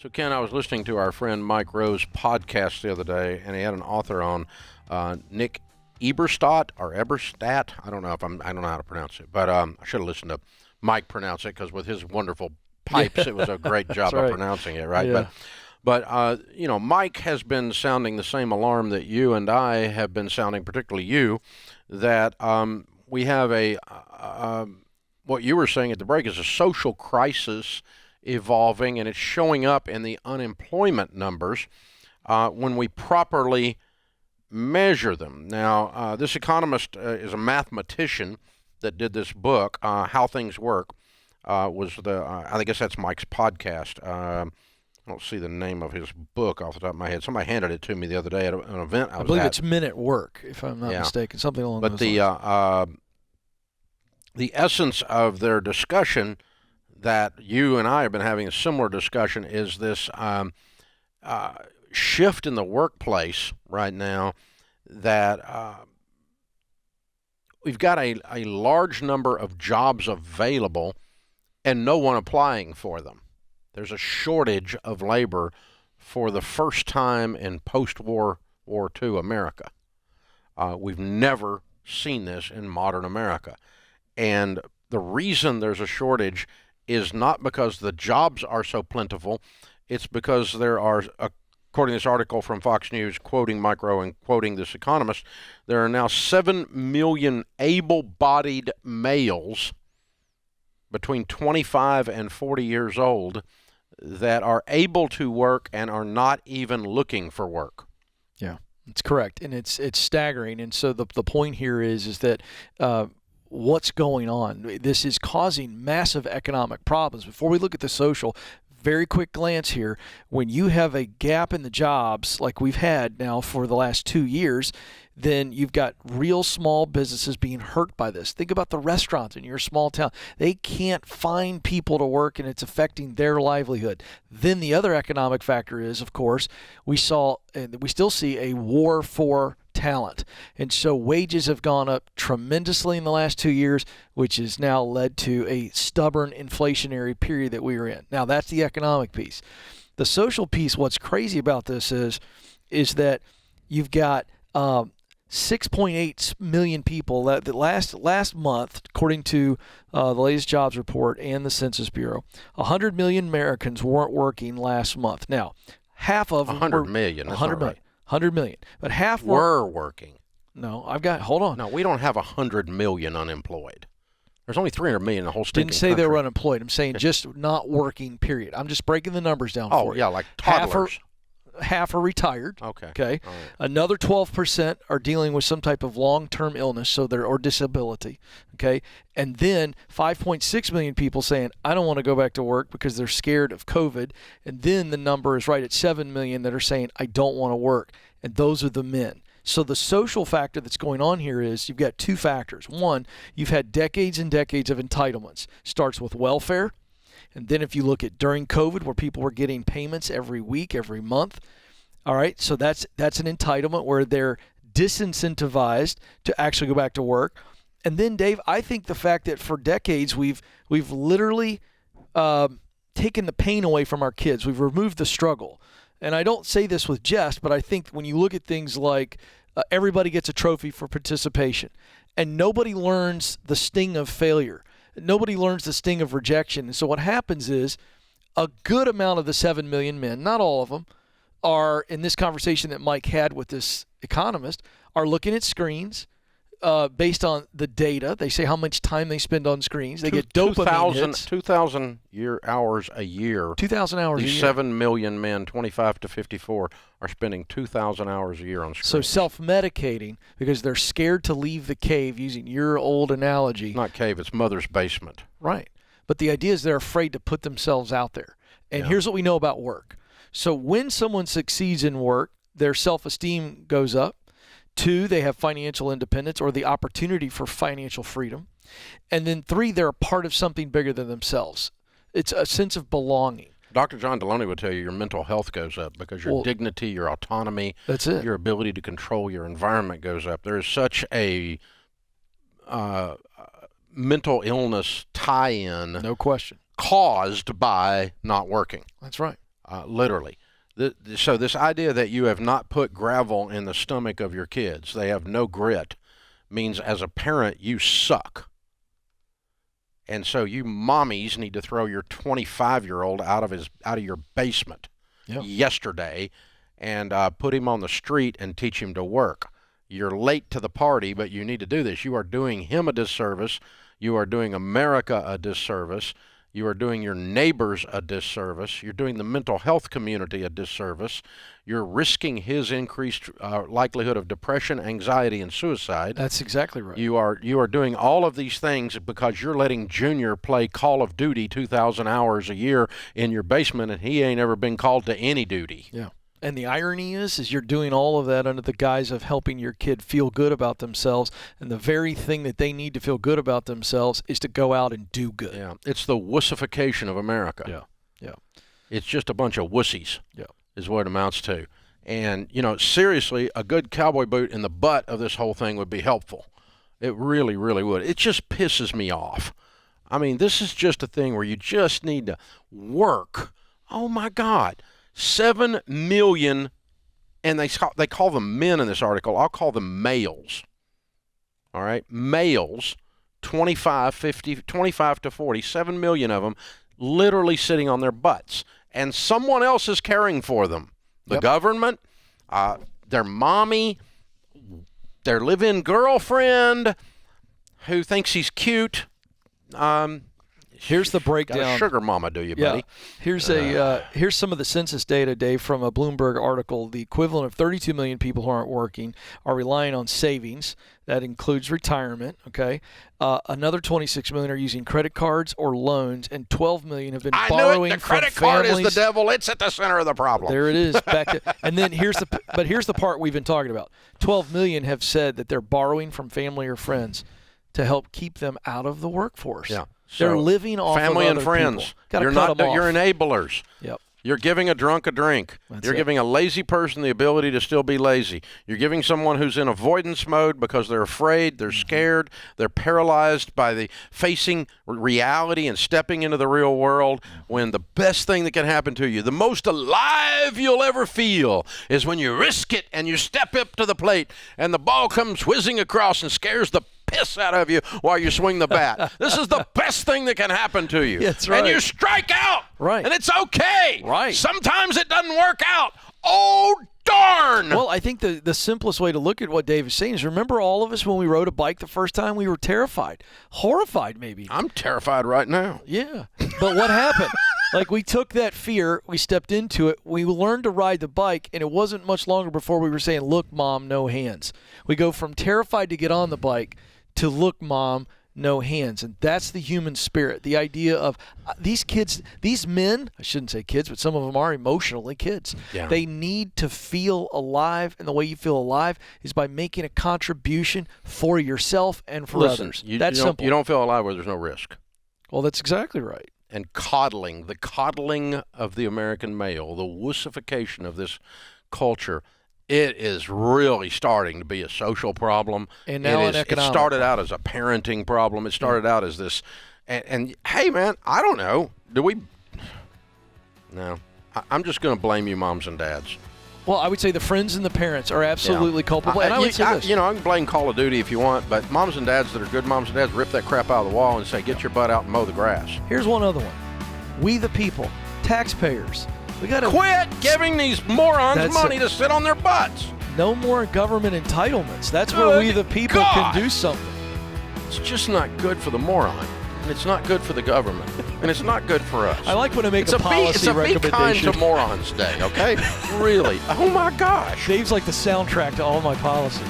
So, Ken, I was listening to our friend Mike Rowe's podcast the other day, and he had an author on, Nick Eberstadt or Eberstadt. I don't know how to pronounce it, but I should have listened to Mike pronounce it, because with his wonderful pipes, it was a great job of pronouncing it, right? Yeah. But Mike has been sounding the same alarm that you and I have been sounding, particularly you, that we have what you were saying at the break is a social crisis evolving, and it's showing up in the unemployment numbers when we properly measure them. Now, this economist is a mathematician that did this book, How Things Work. I guess that's Mike's podcast. I don't see the name of his book off the top of my head. Somebody handed it to me the other day at an event I believe it's Men at Work, if I'm not mistaken, something along those lines. But the essence of their discussion that you and I have been having a similar discussion is this shift in the workplace right now, that we've got a large number of jobs available and no one applying for them. There's a shortage of labor for the first time in post-World War II America. We've never seen this in modern America. And the reason there's a shortage is not because the jobs are so plentiful. It's because there are, according to this article from Fox News, quoting Mike Rowe and quoting this economist, there are now 7 million able-bodied males between 25 and 40 years old that are able to work and are not even looking for work. Yeah, it's correct, and it's staggering. And so the point here is that what's going on? This is causing massive economic problems. Before we look at the social, very quick glance here. When you have a gap in the jobs like we've had now for the last 2 years, then you've got real small businesses being hurt by this. Think about the restaurants in your small town. They can't find people to work, and it's affecting their livelihood. Then the other economic factor is, of course, we saw and we still see a war for talent. And so wages have gone up tremendously in the last 2 years, which has now led to a stubborn inflationary period that we are in. Now, that's the economic piece. The social piece, what's crazy about this is that you've got 6.8 million people that last month, according to the latest jobs report and the Census Bureau, 100 million Americans weren't working last month. Now, half of them 100 million. That's 100 not million. right. 100 million. But half were working. No, hold on. No, we don't have 100 million unemployed. There's only 300 million in the whole stinking Didn't say country. they were unemployed. I'm saying just not working, period. I'm just breaking the numbers down for you. Oh, yeah, like toddlers. Half are retired. Okay. Okay. All right. Another 12% are dealing with some type of long-term illness, or disability. Okay. And then 5.6 million people saying, I don't want to go back to work because they're scared of COVID. And then the number is right at 7 million that are saying, I don't want to work. And those are the men. So the social factor that's going on here is you've got two factors. One, you've had decades and decades of entitlements. Starts with welfare. And then if you look at during COVID, where people were getting payments every week, every month, all right, so that's an entitlement where they're disincentivized to actually go back to work. And then, Dave, I think the fact that for decades we've literally taken the pain away from our kids. We've removed the struggle. And I don't say this with jest, but I think when you look at things like everybody gets a trophy for participation, and nobody learns the sting of failure. Nobody learns the sting of rejection. And so what happens is a good amount of the 7 million men, not all of them, are in this conversation that Mike had with this economist, are looking at screens based on the data. They say how much time they spend on screens. They get dopamine hits. 2,000 hours a year. 2,000 hours a year. 7 million men, 25 to 54, are spending 2,000 hours a year on screens. So self-medicating because they're scared to leave the cave, using your old analogy. It's not cave, it's mother's basement. Right. But the idea is they're afraid to put themselves out there. And here's what we know about work. So when someone succeeds in work, their self-esteem goes up. 2, they have financial independence or the opportunity for financial freedom. And then 3, they're a part of something bigger than themselves. It's a sense of belonging. Dr. John Deloney would tell you your mental health goes up because your dignity, your autonomy, that's it. Your ability to control your environment goes up. There is such a mental illness tie-in. No question. Caused by not working. That's right. literally. So this idea that you have not put gravel in the stomach of your kids, they have no grit, means as a parent you suck. And so you mommies need to throw your 25-year-old out of your basement yesterday and put him on the street and teach him to work. You're late to the party, but you need to do this. You are doing him a disservice. You are doing America a disservice. You are doing your neighbors a disservice. You're doing the mental health community a disservice. You're risking his increased likelihood of depression, anxiety, and suicide. That's exactly right. You are doing all of these things because you're letting Junior play Call of Duty 2,000 hours a year in your basement, and he ain't ever been called to any duty. Yeah. And the irony is you're doing all of that under the guise of helping your kid feel good about themselves, and the very thing that they need to feel good about themselves is to go out and do good. Yeah, it's the wussification of America. Yeah. It's just a bunch of wussies. Yeah. Is what it amounts to. And, seriously, a good cowboy boot in the butt of this whole thing would be helpful. It really, really would. It just pisses me off. I mean, this is just a thing where you just need to work. Oh, my God. 7 million, and they call them men in this article. I'll call them males. All right? Males, 25 to 40, 7 million of them literally sitting on their butts. And someone else is caring for them. The government, their mommy, their live-in girlfriend who thinks he's cute. Here's the breakdown. Got a sugar mama, do you, buddy? Here's some of the census data, Dave, from a Bloomberg article. The equivalent of 32 million people who aren't working are relying on savings. That includes retirement. Okay, another 26 million are using credit cards or loans, and 12 million have been borrowing the from credit card families. is the devil. It's at the center of the problem. There it is. And then here's the part we've been talking about. 12 million have said that they're borrowing from family or friends to help keep them out of the workforce. Yeah. They're living off family of and other friends. You're enablers. Yep. You're giving a drunk a drink. You're giving a lazy person the ability to still be lazy. You're giving someone who's in avoidance mode because they're afraid, they're scared, they're paralyzed by the facing reality and stepping into the real world, when the best thing that can happen to you, the most alive you'll ever feel, is when you risk it and you step up to the plate and the ball comes whizzing across and scares the piss out of you while you swing the bat. This is the best thing that can happen to you. That's right. And you strike out. Right. And it's okay. Right. Sometimes it doesn't work out. Oh, darn. Well, I think the simplest way to look at what Dave is saying is, remember all of us when we rode a bike the first time, we were terrified, horrified maybe. I'm terrified right now. Yeah. But what happened? Like, we took that fear, we stepped into it, we learned to ride the bike, and it wasn't much longer before we were saying, look, Mom, no hands. We go from terrified to get on the bike to look, Mom, no hands. And that's the human spirit. The idea of these kids, these men, I shouldn't say kids, but some of them are emotionally kids. Yeah. They need to feel alive, and the way you feel alive is by making a contribution for yourself and for others. That's simple. You don't feel alive where there's no risk. Well, that's exactly right. And the coddling of the American male, the wussification of this culture, it is really starting to be a social problem. And now an economic. It started out as a parenting problem. It started out as this. And hey, man, I don't know. No. I'm just going to blame you, moms and dads. Well, I would say the friends and the parents are absolutely culpable. And I would say this. I can blame Call of Duty if you want, but moms and dads that are good moms and dads rip that crap out of the wall and say, get your butt out and mow the grass. Here's one other one. We the people, taxpayers. We got to quit giving these morons money to sit on their butts. No more government entitlements. That's where we the people can do something. It's just not good for the moron. And it's not good for the government. And it's not good for us. I like when I make a policy recommendation. It's a Be Kind to Morons Day, okay? Really. Oh, my gosh. Dave's like the soundtrack to all my policies.